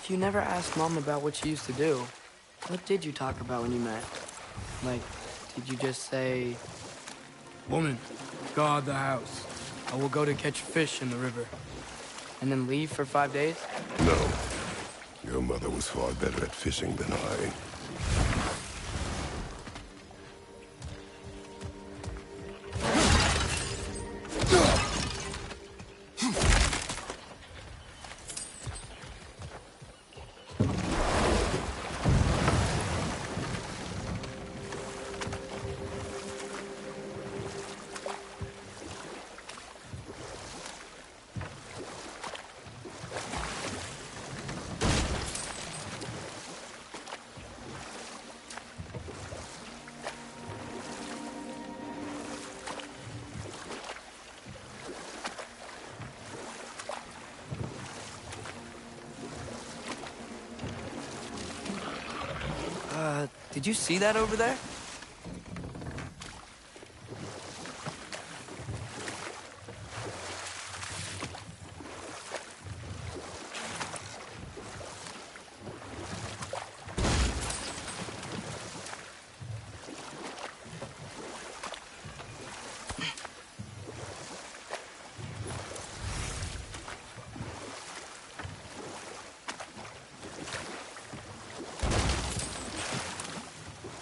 if you never asked Mom about what she used to do, what did you talk about when you met? Like, did you just say... Woman, guard the house. I will go to catch fish in the river. And then leave for 5 days? No. Your mother was far better at fishing than I. Did you see that over there?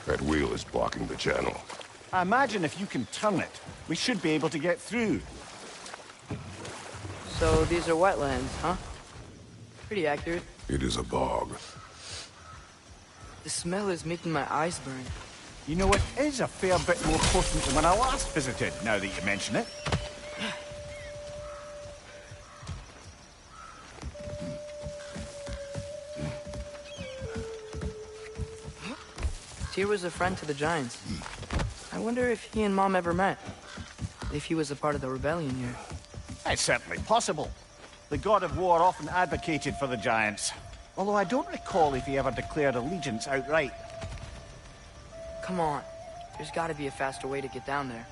That wheel is blocking the channel. I imagine if you can turn it, we should be able to get through. So these are wetlands, huh? Pretty accurate. It is a bog. The smell is making my eyes burn. You know, it is a fair bit more potent than when I last visited, now that you mention it. Tyr was a friend to the Giants. I wonder if he and Mom ever met. If he was a part of the rebellion here. It's certainly possible. The god of war often advocated for the Giants. Although I don't recall if he ever declared allegiance outright. Come on. There's gotta be a faster way to get down there.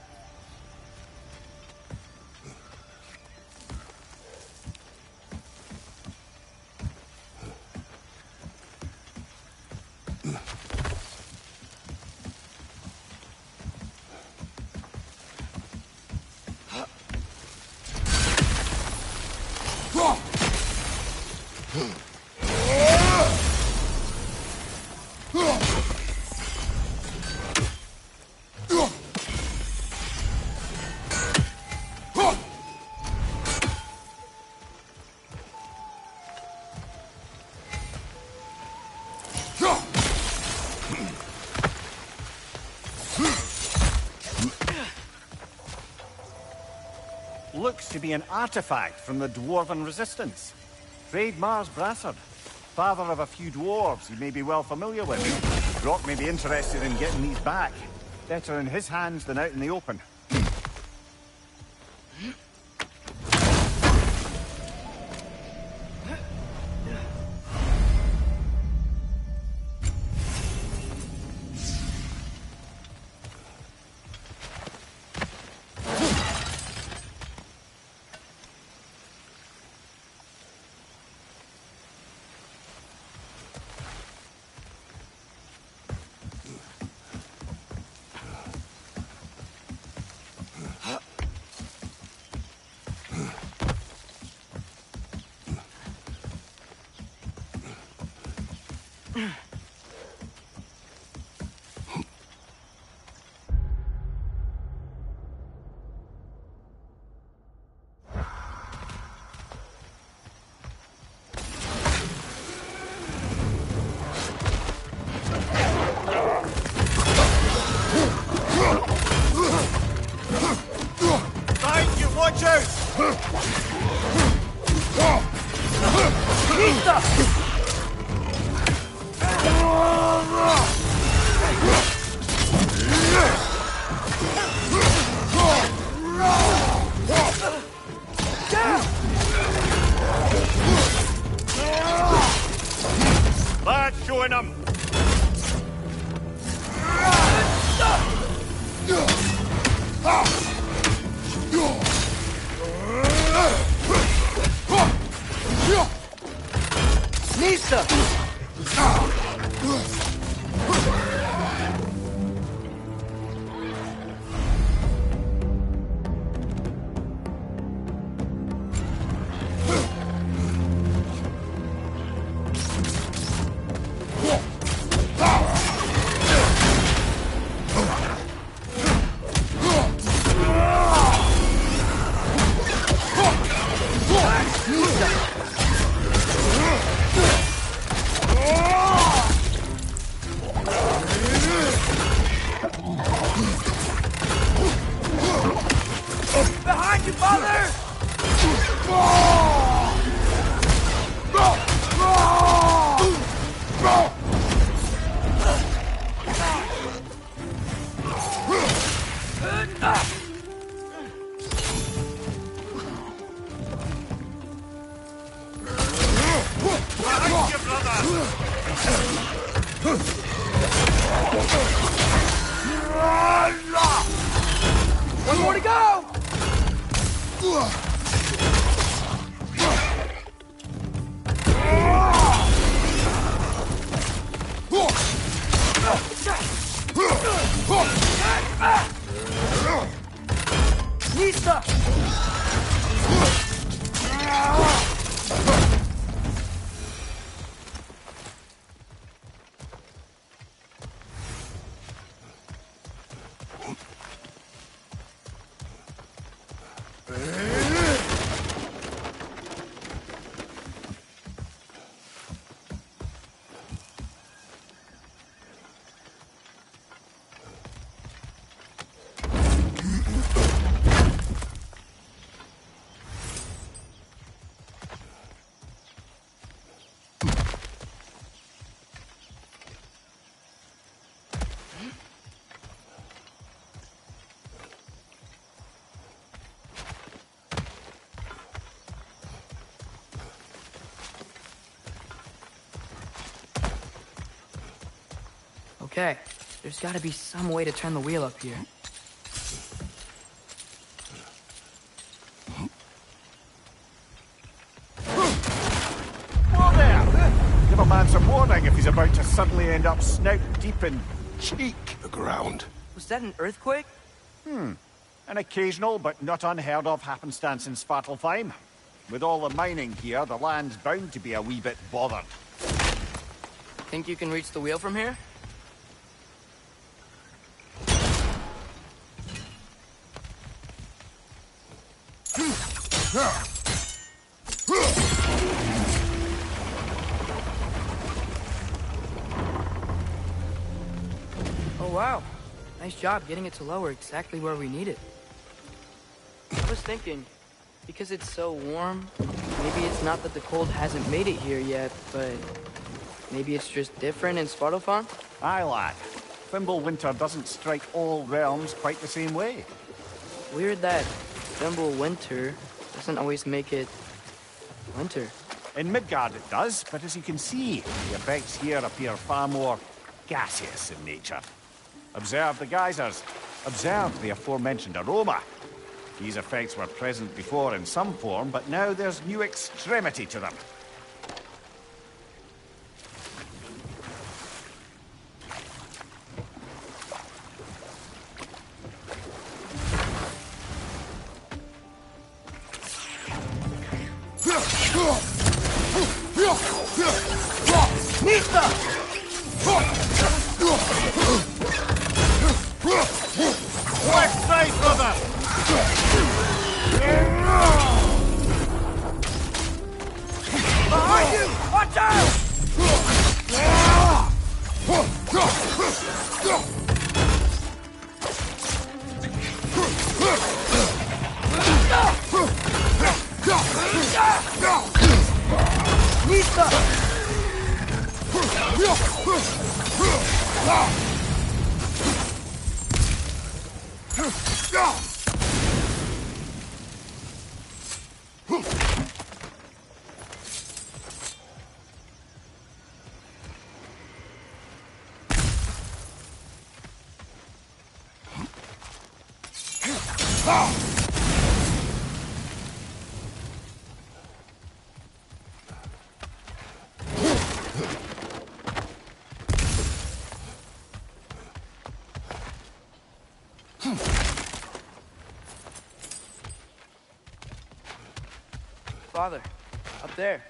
Looks to be an artifact from the Dwarven Resistance. Freyd Mars Brassard, father of a few dwarves you may be well familiar with. Brock may be interested in getting these back. Better in his hands than out in the open. Watch out! Lads, showing them! Nista! One more to go! Lisa! Okay, there's gotta be some way to turn the wheel up here. Whoa there! Give a man some warning if he's about to suddenly end up snout deep in cheek. The ground. Was that an earthquake? An occasional but not unheard of happenstance in Svartalfheim. With all the mining here, the land's bound to be a wee bit bothered. Think you can reach the wheel from here? Oh wow, nice job getting it to lower exactly where we need it. I was thinking, because it's so warm, maybe it's not that the cold hasn't made it here yet, but maybe it's just different in Svartalfheim? Aye, lad. Fimbulwinter doesn't strike all realms quite the same way. Weird that Fimbulwinter doesn't always make it winter. In Midgard it does, but as you can see, the effects here appear far more gaseous in nature. Observe the geysers. Observe the aforementioned aroma. These effects were present before in some form, but now there's new extremity to them. Left side, brother! Behind you! Watch out! Lisa! Father, up there.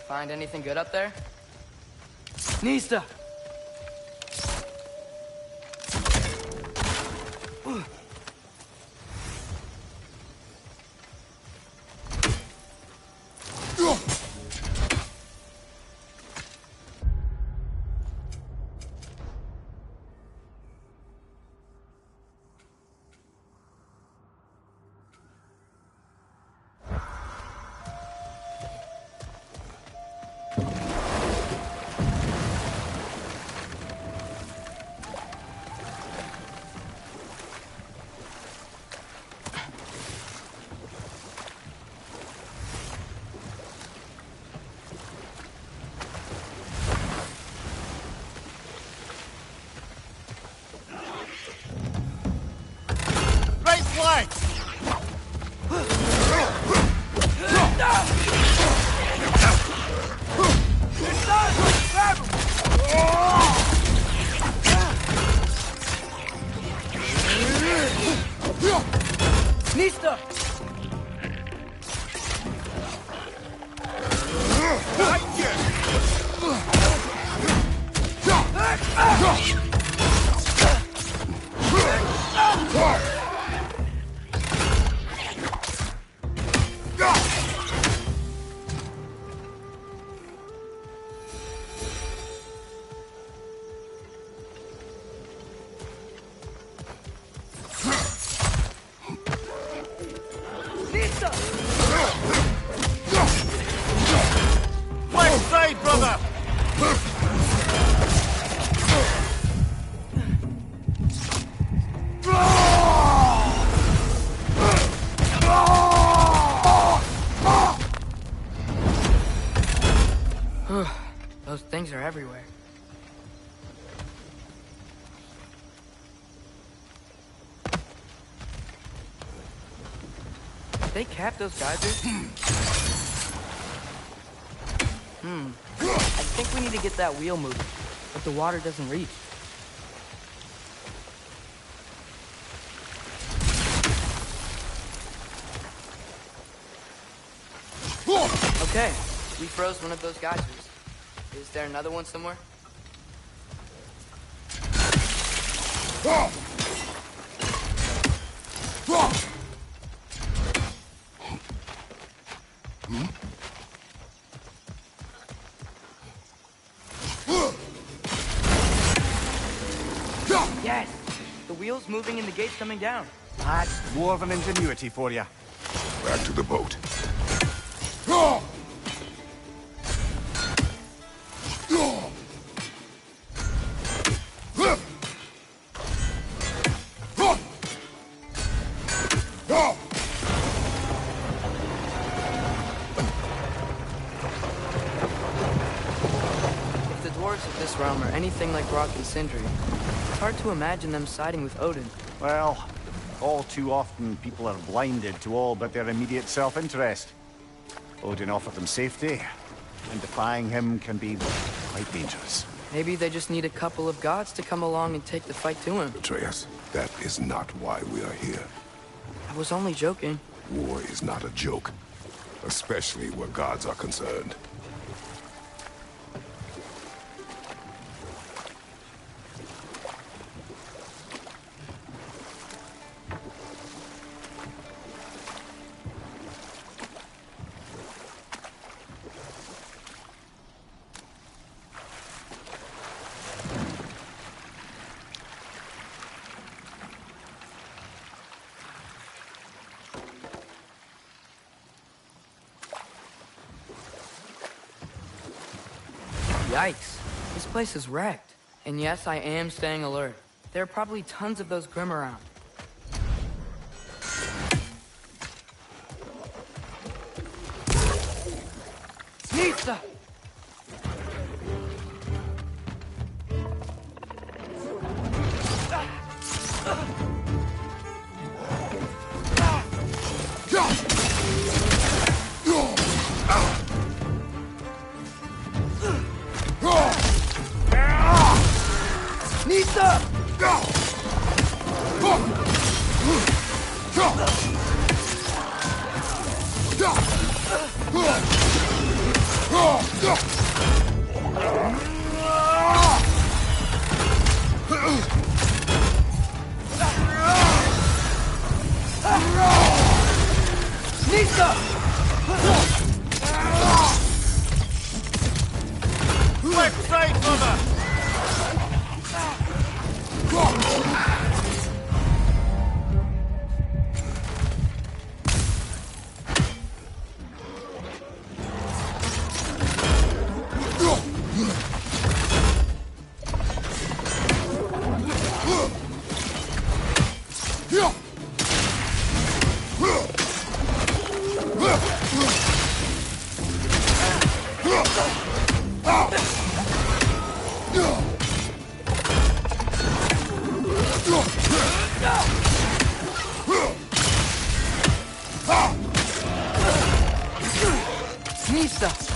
Find anything good up there? Nista! Nista! Left side, brother! Those things are everywhere. They cap those geysers? I think we need to get that wheel moving, but the water doesn't reach. Okay, we froze one of those geysers. Is there another one somewhere? Yes! The wheel's moving and the gate's coming down. That's dwarven ingenuity for you. Back to the boat. If the dwarves of this realm are anything like Rock and Sindri, it's hard to imagine them siding with Odin. Well, all too often people are blinded to all but their immediate self-interest. Odin offered them safety, and defying him can be quite dangerous. Maybe they just need a couple of gods to come along and take the fight to him. Atreus, that is not why we are here. I was only joking. War is not a joke, especially where gods are concerned. Yikes. This place is wrecked. And yes, I am staying alert. There are probably tons of those Grim around. Nista! Nista! Nista! Quick strike, brother! Nista!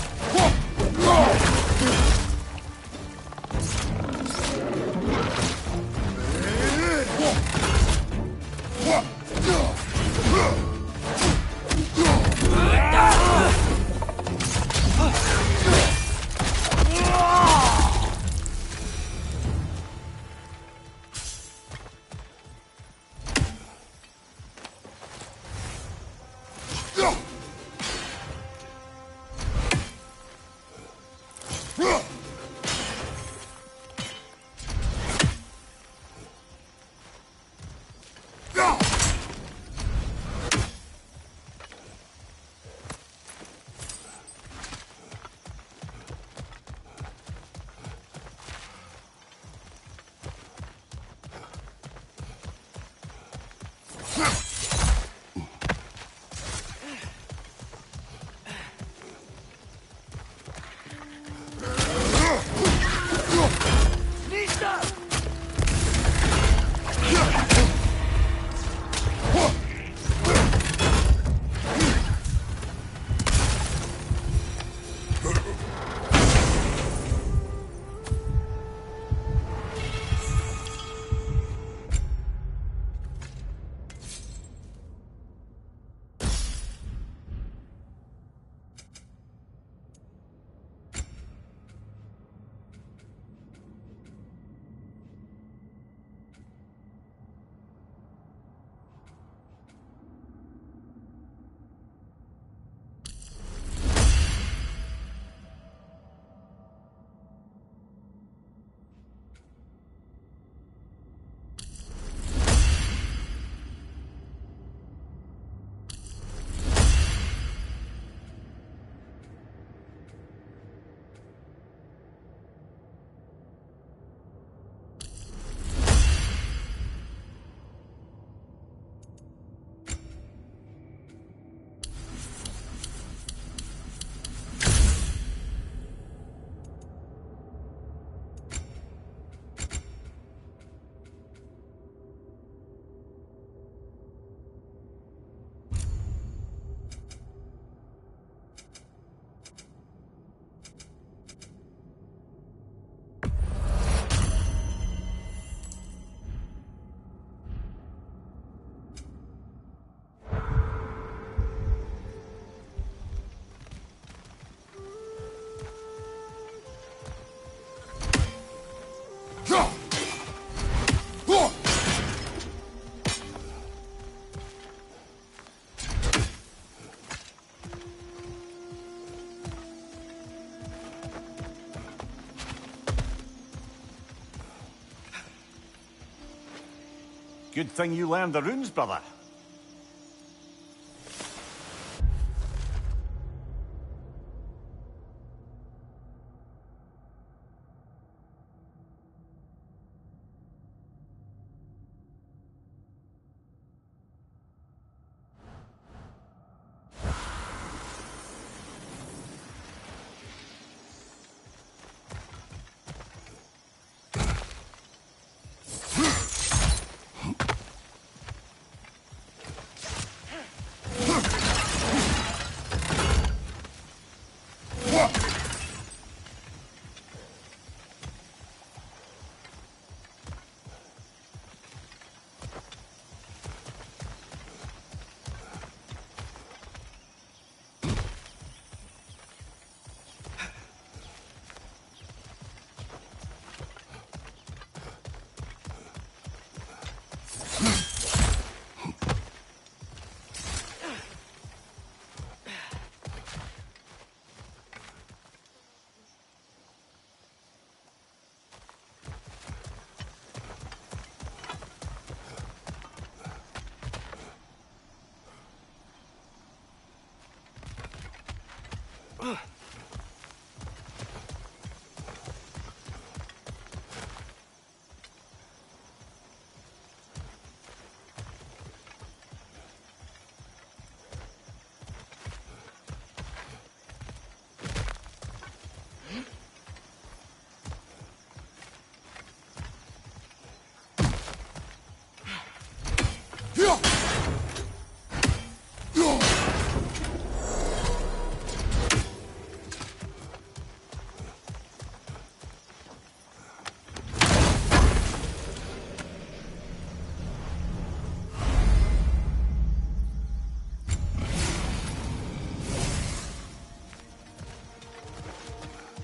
Good thing you learned the runes, brother.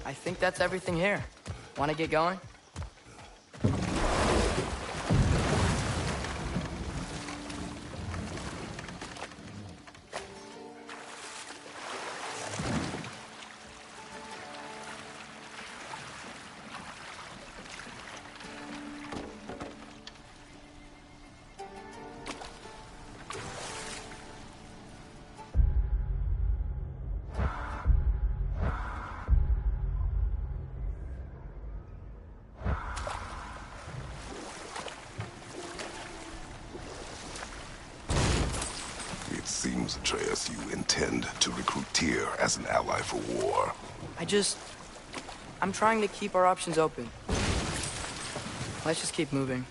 I think that's everything here. Want to get going? It seems, Atreus, you intend to recruit Tyr as an ally for war. I'm trying to keep our options open. Let's just keep moving.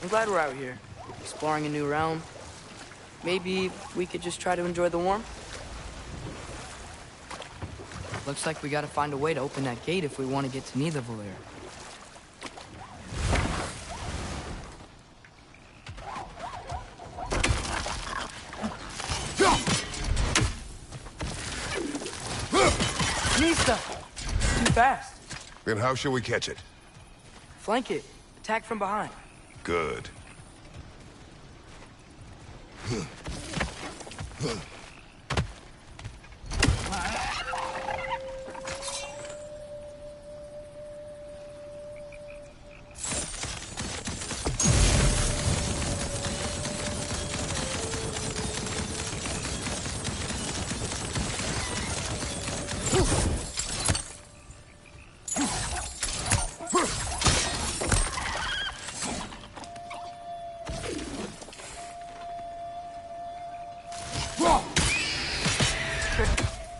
I'm glad we're out here, exploring a new realm. Maybe we could just try to enjoy the warmth? Looks like we gotta find a way to open that gate if we want to get to Nidavellir. Nista! Too fast. Then how shall we catch it? Flank it. Attack from behind. Good.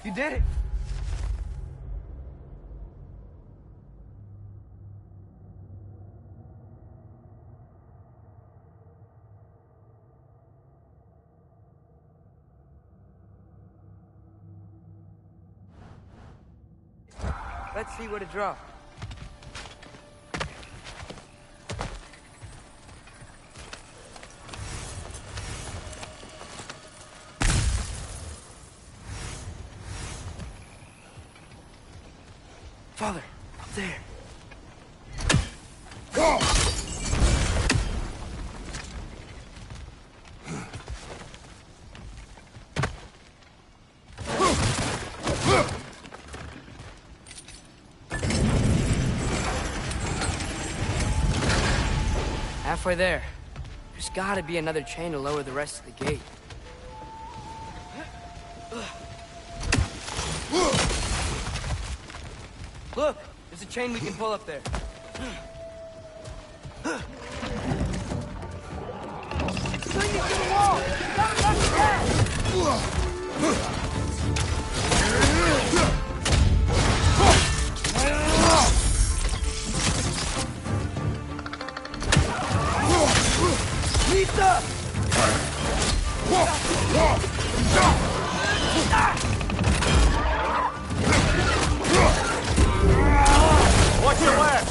You did it! Let's see what it dropped. Father, up there. Halfway there. There's gotta be another chain to lower the rest of the gate. Look, there's a chain we can pull up there. Swing it to the wall! Come Watch your left!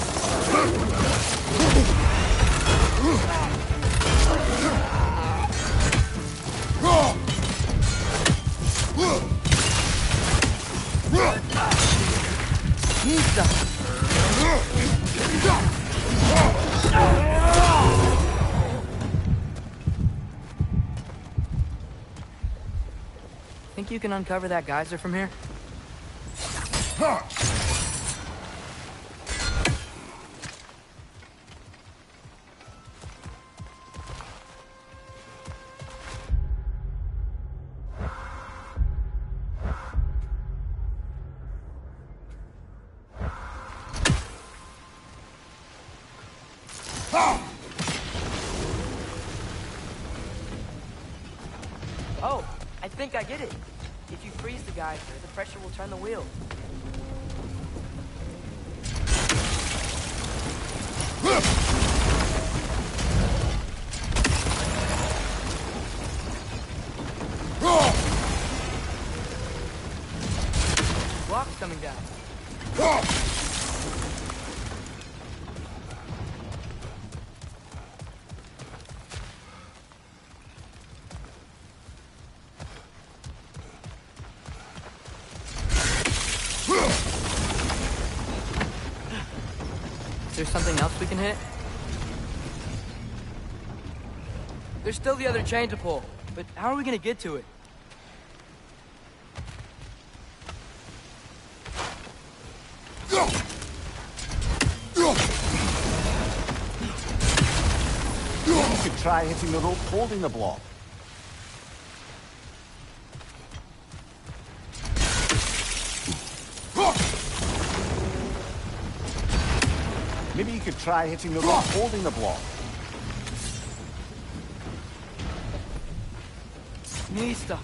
Think you can uncover that geyser from here? think I get it. If you freeze the geyser, the pressure will turn the wheel. Block's coming down. Is there something else we can hit? There's still the other chain to pull, but how are we gonna get to it? You could try hitting the rope holding the block. Maybe you could try hitting the rope holding the block. Mista.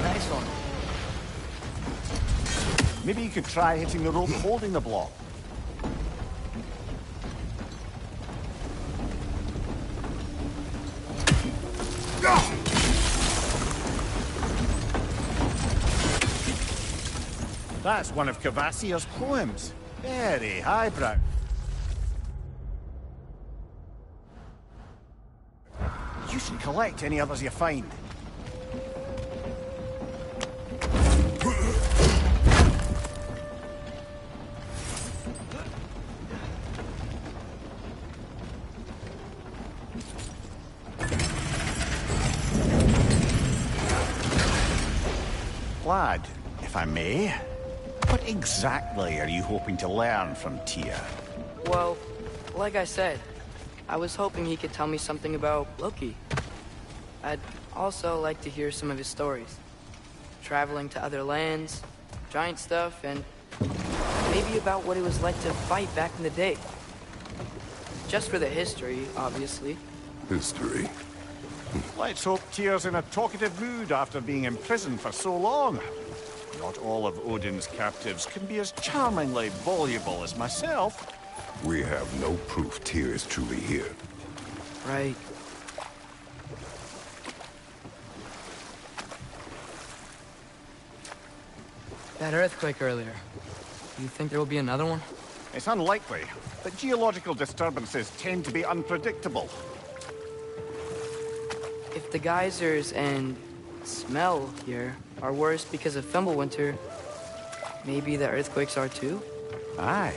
Nice one. Maybe you could try hitting the rope holding the block. That's one of Cavassier's poems. Very highbrow. You should collect any others you find. Lad, if I may, what exactly are you hoping to learn from Tyr? Well, like I said, I was hoping he could tell me something about Loki. I'd also like to hear some of his stories. Traveling to other lands, giant stuff, and maybe about what it was like to fight back in the day. Just for the history, obviously. History? Let's hope Tyr's in a talkative mood after being imprisoned for so long. Not all of Odin's captives can be as charmingly voluble as myself. We have no proof Tyr is truly here. Right. That earthquake earlier. Do you think there will be another one? It's unlikely, but geological disturbances tend to be unpredictable. If the geysers and smell here are worse because of Fimbulwinter, maybe the earthquakes are too? Aye.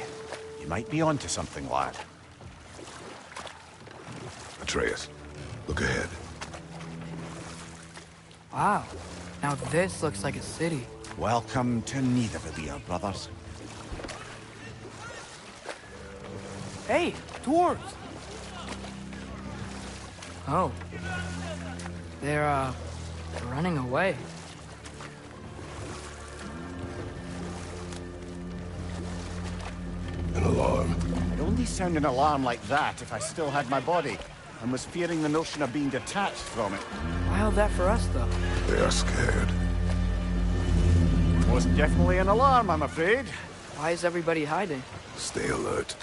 You might be onto something, lad. Atreus, look ahead. Wow. Now this looks like a city. Welcome to Nidavellir, brothers. Hey, dwarves! Oh. They're running away. An alarm. I'd only sound an alarm like that if I still had my body, and was fearing the notion of being detached from it. Why all that for us, though? They are scared. Most definitely an alarm, I'm afraid. Why is everybody hiding? Stay alert.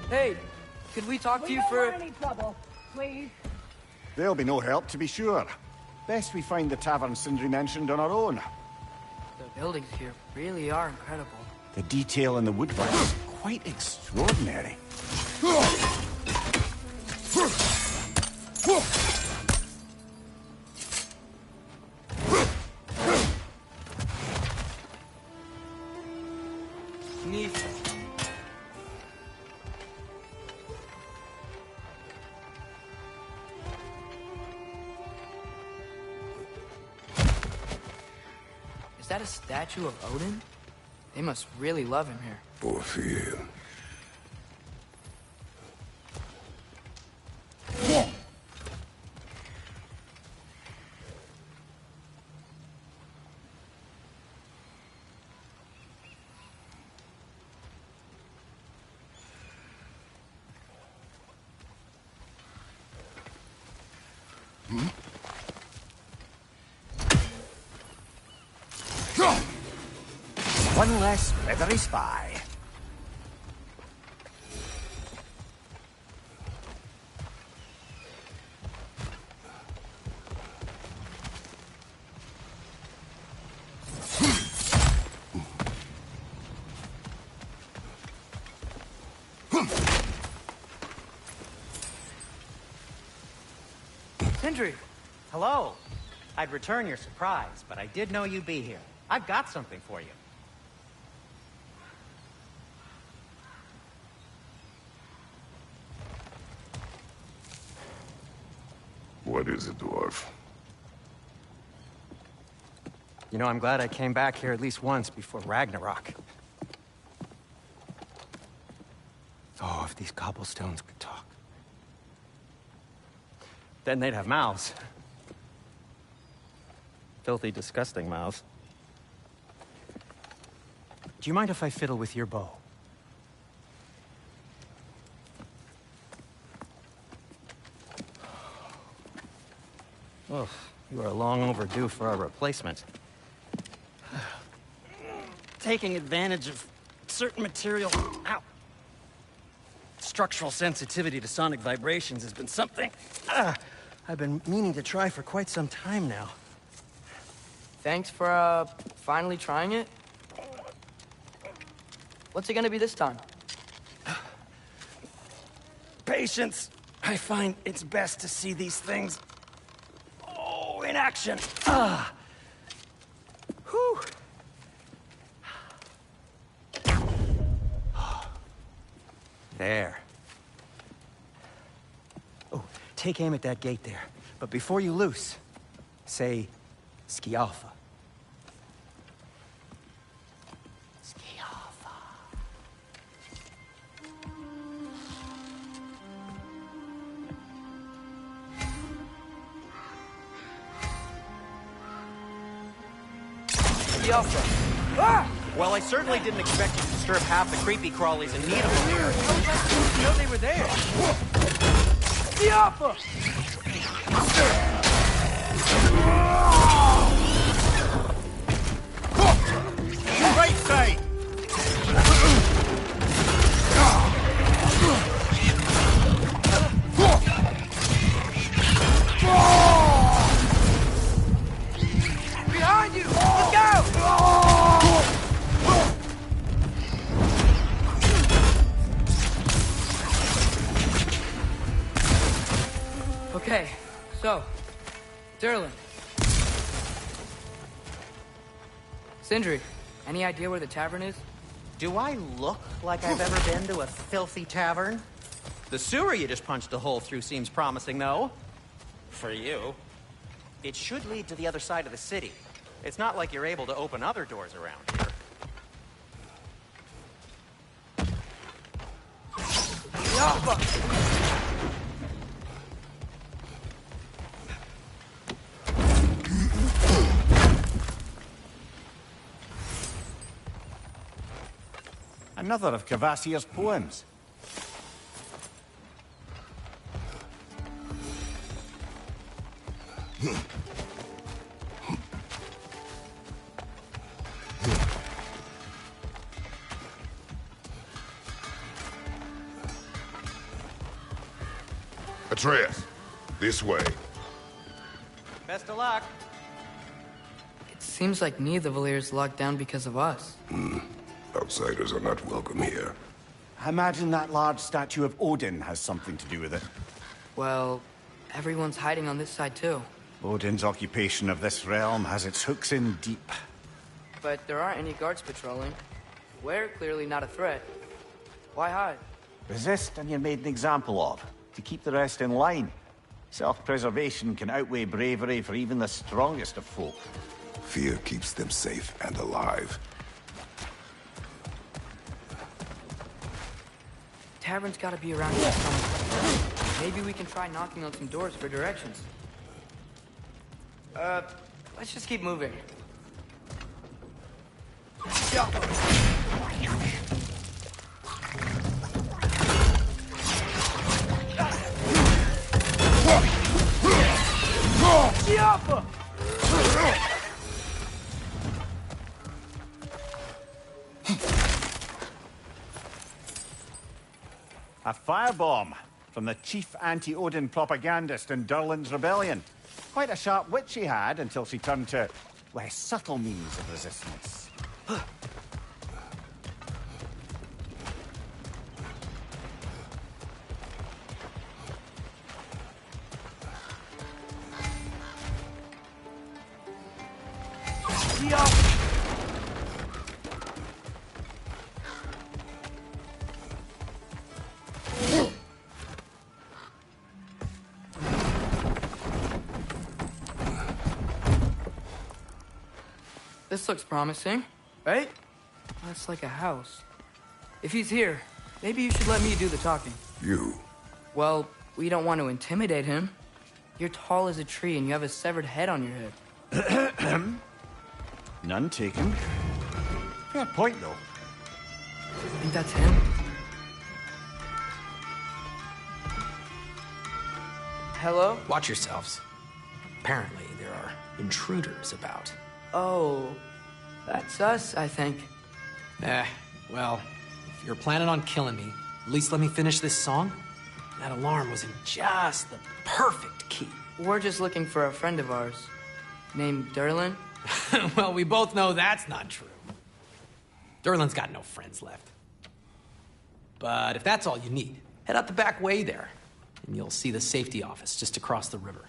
Hey, could we talk to you for... any trouble, please. There'll be no help, to be sure. Best we find the tavern Sindri mentioned on our own. The buildings here really are incredible. The detail in the woodwork is quite extraordinary. Neat. Is that a statue of Odin? They must really love him here. Orpheum. One less feathery spy. Sindri! Hello. I'd return your surprise, but I did know you'd be here. I've got something for you. What is it, dwarf? You know, I'm glad I came back here at least once before Ragnarok. Oh, if these cobblestones could talk. Then they'd have mouths. Filthy, disgusting mouths. Do you mind if I fiddle with your bow? Oh, you are long overdue for a replacement. Taking advantage of certain material... Ow! Structural sensitivity to sonic vibrations has been something I've been meaning to try for quite some time now. Thanks for, finally trying it. What's it gonna be this time? Patience. I find it's best to see these things... in action. Whew. There. Oh, take aim at that gate there. But before you loose, say, Skialfa. Skialfa. Skialfa. Ah! Well, I certainly didn't expect you to disturb half the creepy crawlies in need of a mirror. How was I supposed to know they were there? Skialfa! Right side! Behind you! Let's go! Okay, so, Durlin. Sindri, any idea where the tavern is? Do I look like I've ever been to a filthy tavern? The sewer you just punched a hole through seems promising, though. For you. It should lead to the other side of the city. It's not like you're able to open other doors around here. Another of Kvasir's poems. Atreus, this way. Best of luck. It seems like neither of the Valyria's locked down because of us. Outsiders are not welcome here. I imagine that large statue of Odin has something to do with it. Well, everyone's hiding on this side too. Odin's occupation of this realm has its hooks in deep. But there aren't any guards patrolling. We're clearly not a threat. Why hide? Resist and you're made an example of, to keep the rest in line. Self-preservation can outweigh bravery for even the strongest of folk. Fear keeps them safe and alive. Tavern's gotta be around here somewhere. Maybe we can try knocking on some doors for directions. Let's just keep moving. Alpha! A firebomb from the chief anti-Odin propagandist in Durlin's rebellion. Quite a sharp wit she had until she turned to less subtle means of resistance. This looks promising, right? That's like a house. If he's here, maybe you should let me do the talking. You. Well, we don't want to intimidate him. You're tall as a tree and you have a severed head on your head. None taken. Fair point, though. I think that's him. Hello? Watch yourselves. Apparently, there are intruders about. Oh, that's us, I think. Well, if you're planning on killing me, at least let me finish this song. That alarm was in just the perfect key. We're just looking for a friend of ours named Durlin. Well, we both know that's not true. Durlin's got no friends left. But if that's all you need, head out the back way there, and you'll see the safety office just across the river.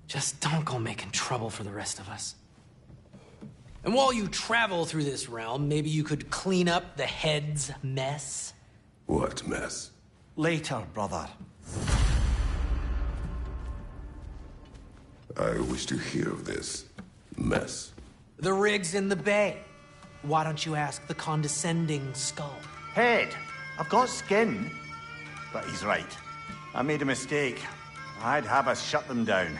Just don't go making trouble for the rest of us. And while you travel through this realm, maybe you could clean up the head's mess? What mess? Later, brother. I wish to hear of this mess. The rig's in the bay. Why don't you ask the condescending skull? Head, I've got skin. But he's right. I made a mistake. I'd have us shut them down.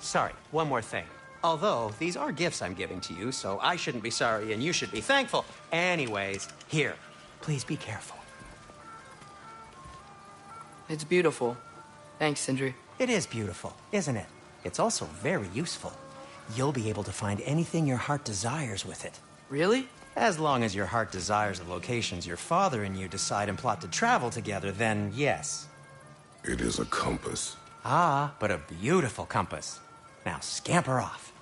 Sorry, one more thing. Although, these are gifts I'm giving to you, so I shouldn't be sorry and you should be thankful. Anyways, here, please be careful. It's beautiful. Thanks, Sindri. It is beautiful, isn't it? It's also very useful. You'll be able to find anything your heart desires with it. Really? As long as your heart desires the locations your father and you decide and plot to travel together, then yes. It is a compass. Ah, but a beautiful compass. Now scamper off.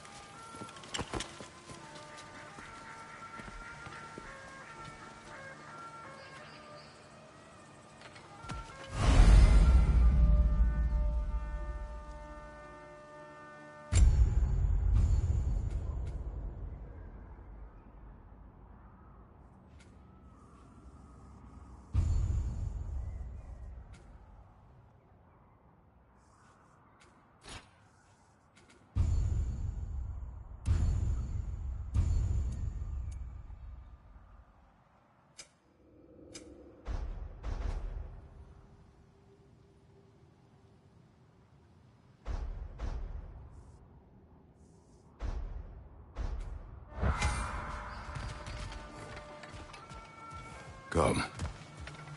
Come.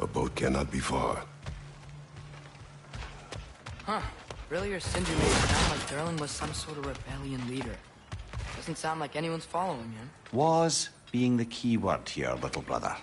A boat cannot be far. Huh. Earlier, Sindri made it sound like Durlin was some sort of rebellion leader. Doesn't sound like anyone's following him. Was being the key word here, little brother.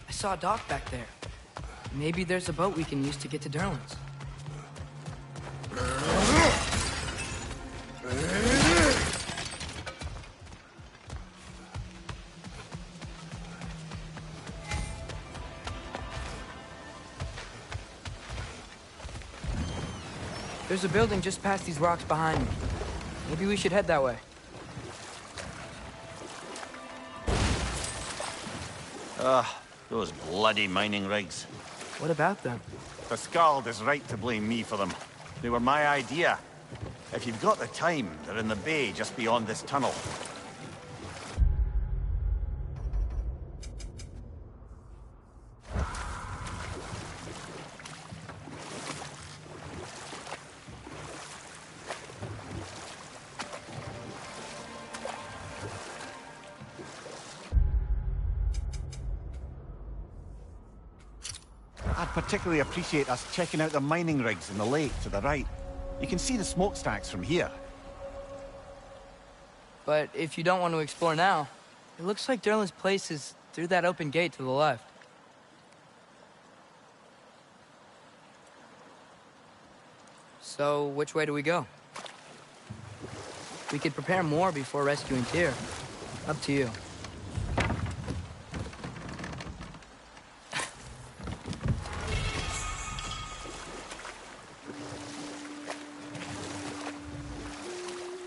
I saw a dock back there. Maybe there's a boat we can use to get to Durlin's. There's a building just past these rocks behind me. Maybe we should head that way. Those bloody mining rigs. What about them? The Skald is right to blame me for them. They were my idea. If you've got the time, they're in the bay just beyond this tunnel. I'd particularly appreciate us checking out the mining rigs in the lake to the right. You can see the smokestacks from here. But if you don't want to explore now, it looks like Durlin's place is through that open gate to the left. So, which way do we go? We could prepare more before rescuing Tyr. Up to you.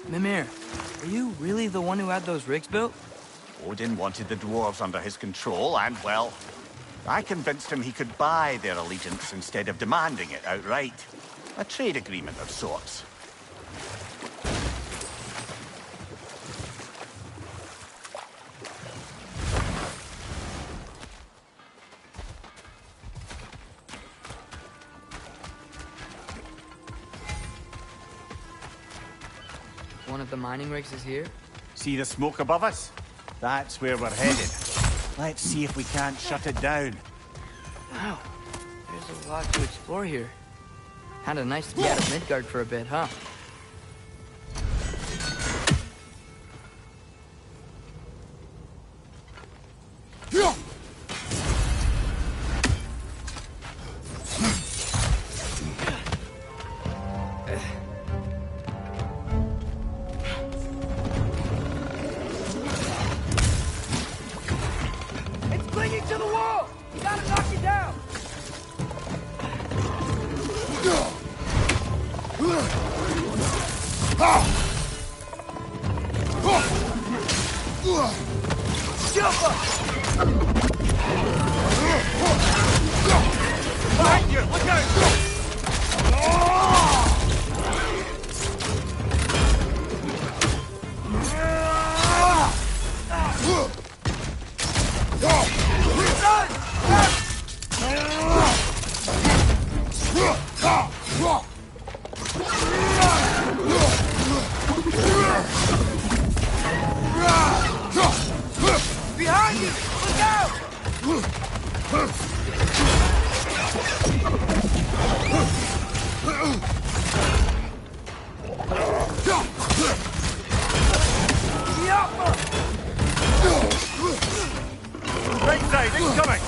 Mimir, are you really the one who had those rigs built? Odin wanted the dwarves under his control, and, well, I convinced him he could buy their allegiance instead of demanding it outright. A trade agreement of sorts. One of the mining rigs is here? See the smoke above us? That's where we're headed. Let's see if we can't shut it down. Wow, there's a lot to explore here. Kinda nice to be out of Midgard for a bit, huh? It's clinging to the wall! You gotta knock it down! Jump up! Behind you! Look out! Behind you! Look out! Right side, incoming!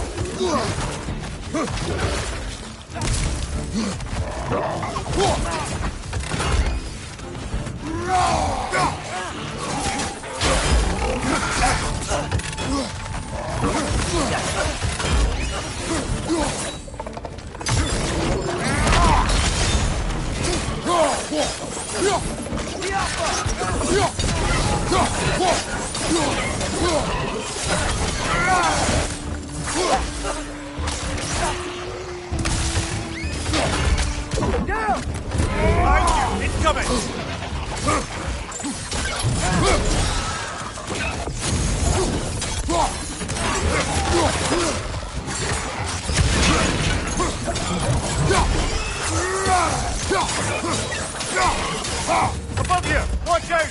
Above you! Watch out!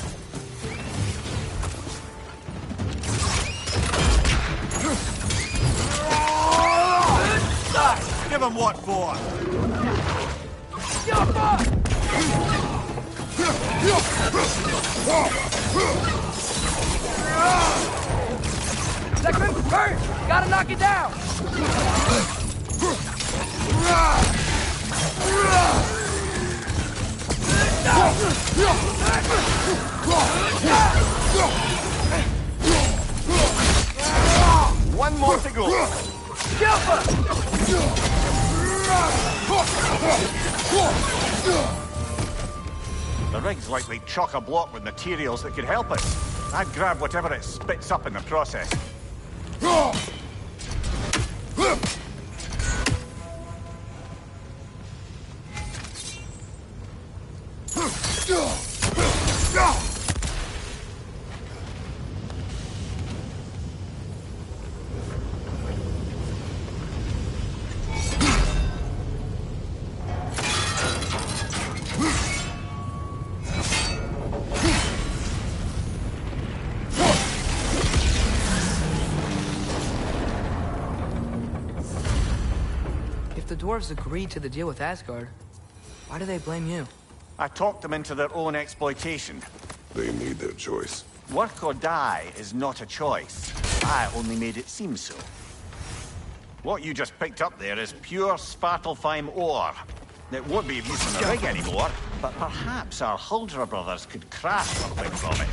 Give him what for? Second, hurt! Gotta knock it down! One more to go. The rig's likely chock-a-block with materials that could help us. I'd grab whatever it spits up in the process. The dwarves agreed to the deal with Asgard. Why do they blame you? I talked them into their own exploitation. They made their choice. Work or die is not a choice. I only made it seem so. What you just picked up there is pure Svartalfheim ore. It won't be of use in the rig anymore, but perhaps our Huldra brothers could craft something from it.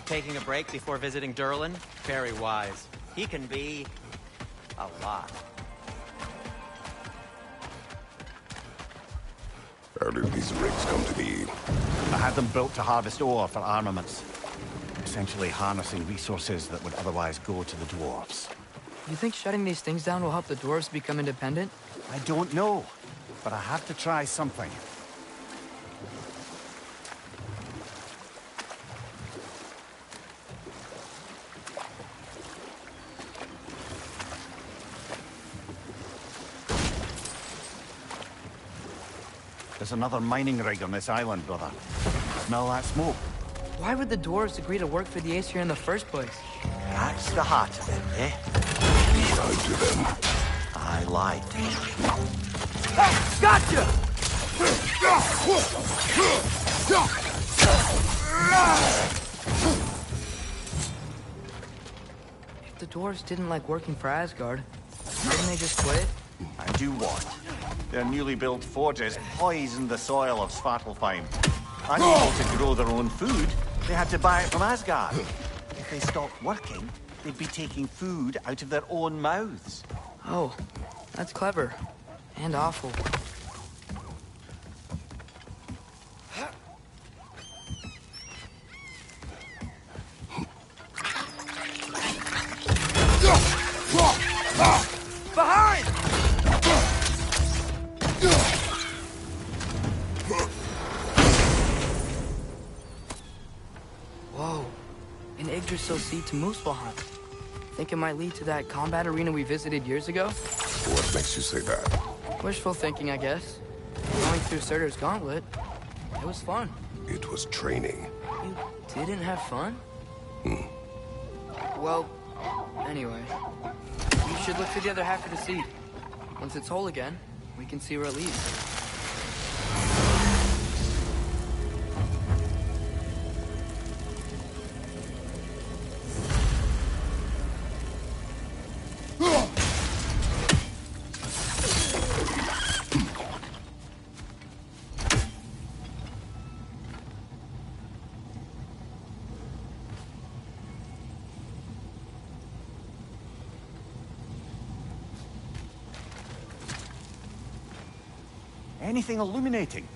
Taking a break before visiting Durlin? Very wise. He can be... a lot. How did these rigs come to be? I had them built to harvest ore for armaments. Essentially harnessing resources that would otherwise go to the dwarves. You think shutting these things down will help the dwarves become independent? I don't know, but I have to try something. There's another mining rig on this island, brother. Smell that smoke? Why would the dwarves agree to work for the Aesir in the first place? That's the heart of it, eh? You lied to them. I lied. Gotcha! If the dwarves didn't like working for Asgard, didn't they just quit? I do what? Their newly built forges poisoned the soil of Svartalfheim. Unable to grow their own food, they had to buy it from Asgard. If they stopped working, they'd be taking food out of their own mouths. Oh, that's clever. And awful. Behind! an Yggdrasil seed to Muspelheim. Think it might lead to that combat arena we visited years ago? What makes you say that? Wishful thinking, I guess. Going through Surtur's gauntlet, it was fun. It was training. You didn't have fun? Well, anyway. You should look for the other half of the seed. Once it's whole again, we can see where it leads. Anything illuminating?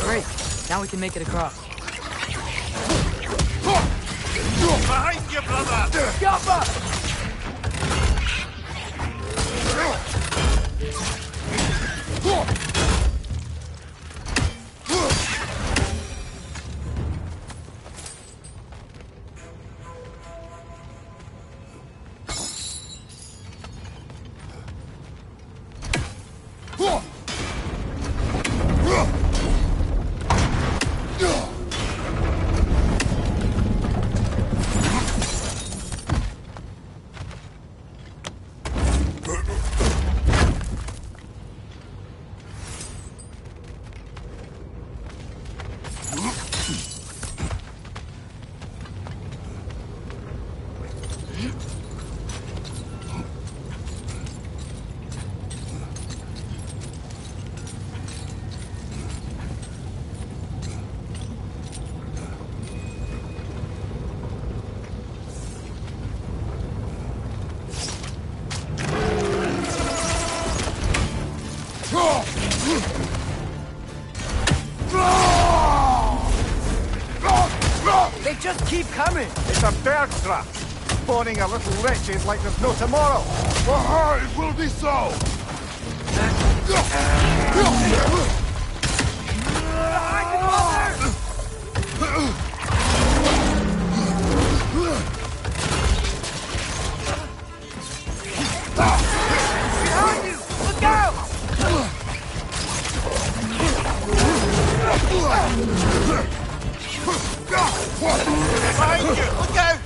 Great. Now we can make it across. Behind you, brother! Yappa! They just keep coming! It's a bird trap, spawning a little wretches like there's no tomorrow. For her, it will be so! Behind you! Look out! Behind you! Look out!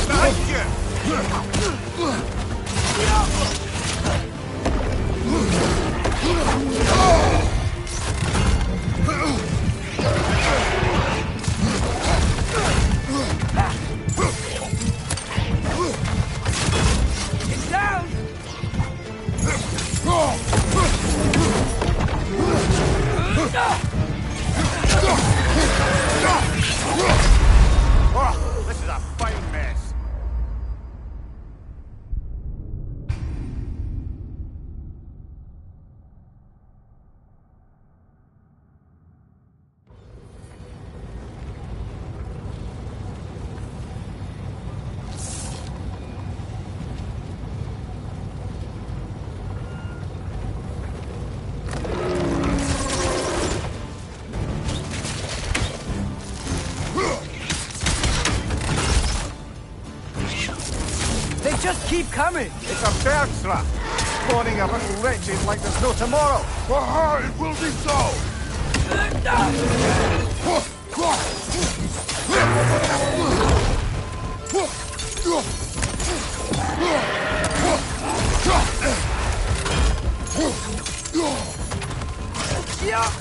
Behind you! coming! It's a bird trap, spawning a little wretches like there's no tomorrow. For it will be so! Yeah!